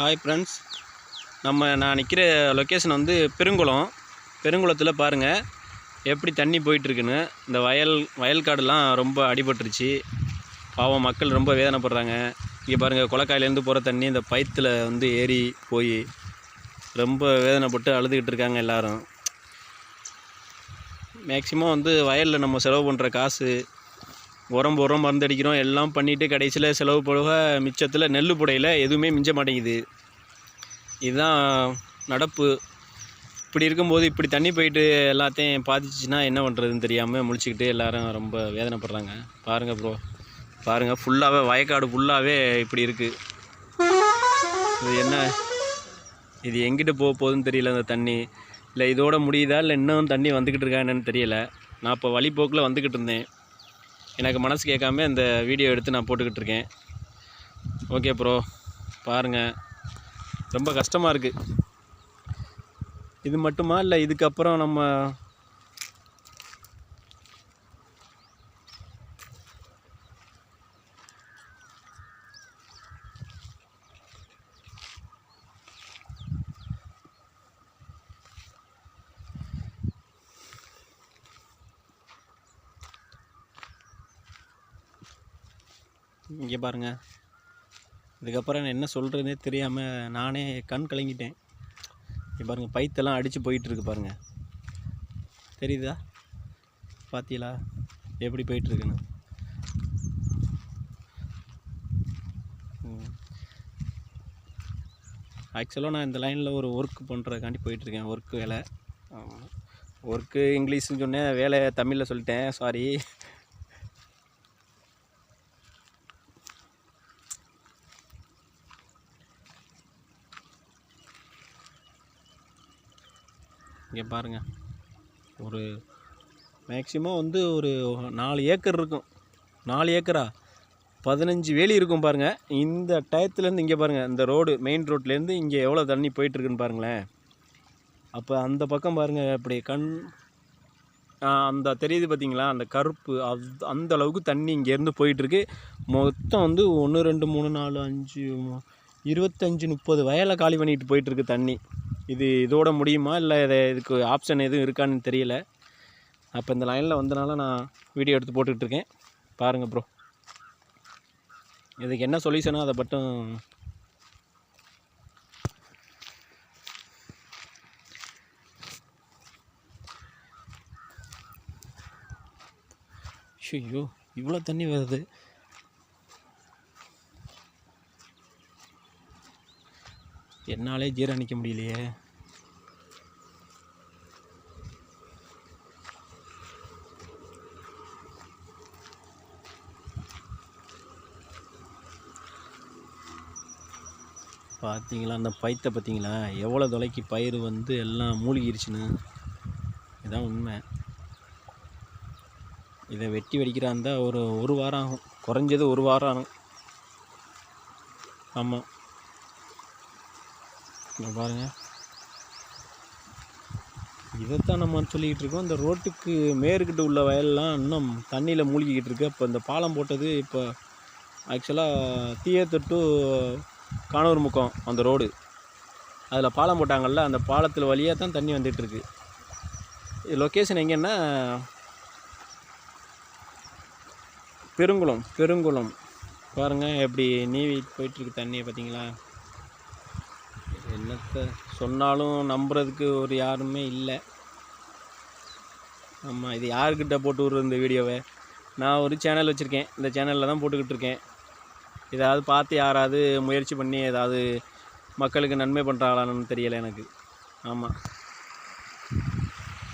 Hi friends, நான் நிற்கிற location வந்து பெருங்குளத்தில் பாருங்கள் எப்படி தண்ணி போயிட்டுருக்குன்னு. இந்த வயல்காடுலாம் ரொம்ப அடிபட்டுருச்சு. பாவம், மக்கள் ரொம்ப வேதனைப்படுறாங்க. இங்கே பாருங்கள், குளக்காயிலேருந்து போகிற தண்ணி இந்த பைத்தில் வந்து ஏறி போய் ரொம்ப வேதனைப்பட்டு அழுதுகிட்டு இருக்காங்க எல்லோரும். மேக்ஸிமம் வந்து வயலில் நம்ம செலவு பண்ணுற காசு, உரம் மருந்தடிக்கிறோம், எல்லாம் பண்ணிவிட்டு கடைசியில் செலவு போக மிச்சத்தில் நெல் புடையில் எதுவுமே மிஞ்ச மாட்டேங்குது. இதுதான் நடப்பு. இப்படி இருக்கும்போது இப்படி தண்ணி போயிட்டு எல்லாத்தையும் பாதிச்சுன்னா என்ன பண்ணுறதுன்னு தெரியாமல் முழிச்சிக்கிட்டு எல்லோரும் ரொம்ப வேதனைப்படுறாங்க. பாருங்கள் ப்ரோ, பாருங்கள், ஃபுல்லாகவே வயக்காடு ஃபுல்லாகவே இப்படி இருக்குது. இது என்ன, இது எங்கிட்ட போகுதுன்னு தெரியல இந்த தண்ணி. இல்லை இதோட முடியுதா, இல்லை இன்னும் தண்ணி வந்துக்கிட்டு இருக்கா என்னன்னு தெரியல. நான் இப்போ வழிபோக்கில் வந்துக்கிட்டு இருந்தேன். எனக்கு மனசு கேட்காம இந்த வீடியோ எடுத்து நான் போட்டுக்கிட்டு இருக்கேன். ஓகே ப்ரோ, பாருங்கள், ரொம்ப கஷ்டமாக இருக்குது. இது மட்டுமா, இல்லை இதுக்கப்புறம் நம்ம இங்கே பாருங்கள், இதுக்கப்புறம் என்ன சொல்கிறதுனே தெரியாமல் நானே கண் கலங்கிட்டேன். இங்கே பாருங்கள், பைத்தெல்லாம் அடித்து போயிட்டுருக்கு பாருங்கள். தெரியுதா, பார்த்தீங்களா எப்படி போயிட்டுருக்குன்னு? ஆக்சுவலாக நான் இந்த லைனில் ஒரு ஒர்க் பண்ணுறதுக்காண்டி போயிட்டுருக்கேன். ஒர்க்கு வேலை, ஒர்க்கு இங்கிலீஷ்னு சொன்னேன், வேலை தமிழில் சொல்லிட்டேன், சாரி. இங்கே பாருங்கள், ஒரு மேக்ஸிமம் வந்து ஒரு 4 ஏக்கர் இருக்கும். 4 ஏக்கரா 15 வேலி இருக்கும் பாருங்கள். இந்த டயத்துலேருந்து இங்கே பாருங்கள், இந்த ரோடு மெயின் ரோட்லேருந்து இங்கே எவ்வளோ தண்ணி போயிட்டுருக்குன்னு பாருங்களேன். அப்போ அந்த பக்கம் பாருங்கள், அப்படி அந்த தெரியுது பார்த்தீங்களா, அந்த கருப்பு, அந்த அளவுக்கு தண்ணி இங்கேருந்து போயிட்டுருக்கு. மொத்தம் வந்து 1 2 3 4 5 25 30 வயலை காலி பண்ணிட்டு போயிட்டுருக்கு தண்ணி. இதோட முடியுமா, இல்லை இதுக்கு ஆப்ஷன் எதுவும் இருக்கான்னு தெரியல. அப்போ இந்த லைனில் வந்தனால நான் வீடியோ எடுத்து போட்டுக்கிட்டுருக்கேன். பாருங்கள் ப்ரோ, இதுக்கு என்ன சொல்யூஷனோ அதை மட்டும் ஐயோ இவ்வளோ தண்ணி வருது. என்னாலே ஜீரணிக்க முடியலையே. பார்த்தீங்களா, அந்த பைத்தை பார்த்தீங்களா, எவ்வளோ தொலைக்கு பயிர் வந்து எல்லாம் மூழ்கிருச்சுன்னு. இதுதான் உண்மை. இதை வெட்டி வெடிக்கிறா இருந்தால் ஒரு வாரம் ஆகும், குறைஞ்சது 1 வாரம் ஆகும். ஆமாம், இங்கே பாருங்கள், இதைத்தான் நம்ம சொல்லிக்கிட்டு இருக்கோம். இந்த ரோட்டுக்கு மேற்கிட்ட உள்ள வயல்லாம் இன்னும் தண்ணியில் மூழ்கிக்கிட்டு இருக்கு. அப்போ இந்த பாலம் போட்டது இப்போ ஆக்சுவலாக தீயத்தொட்டு கானூர் முக்கம் அந்த ரோடு, அதில் பாலம் போட்டாங்கள்ல, அந்த பாலத்தில் வழியாக தான் தண்ணி வந்துட்டுருக்கு. லொக்கேஷன் எங்கன்னா பெருங்குளம். பாருங்கள் எப்படி நீவி போயிட்டுருக்கு தண்ணியை, பார்த்தீங்களா? என்னத்தை சொன்னாலும் நம்புறதுக்கு ஒரு யாருமே இல்லை. ஆமாம், இது யாருக்கிட்ட போட்டு விட்றது இந்த வீடியோவை? நான் ஒரு சேனல் வச்சுருக்கேன், இந்த சேனலில் தான் போட்டுக்கிட்டு இருக்கேன். ஏதாவது பார்த்து யாராவது முயற்சி பண்ணி ஏதாவது மக்களுக்கு நன்மை பண்ணுறாங்களான்னு தெரியலை எனக்கு. ஆமாம்.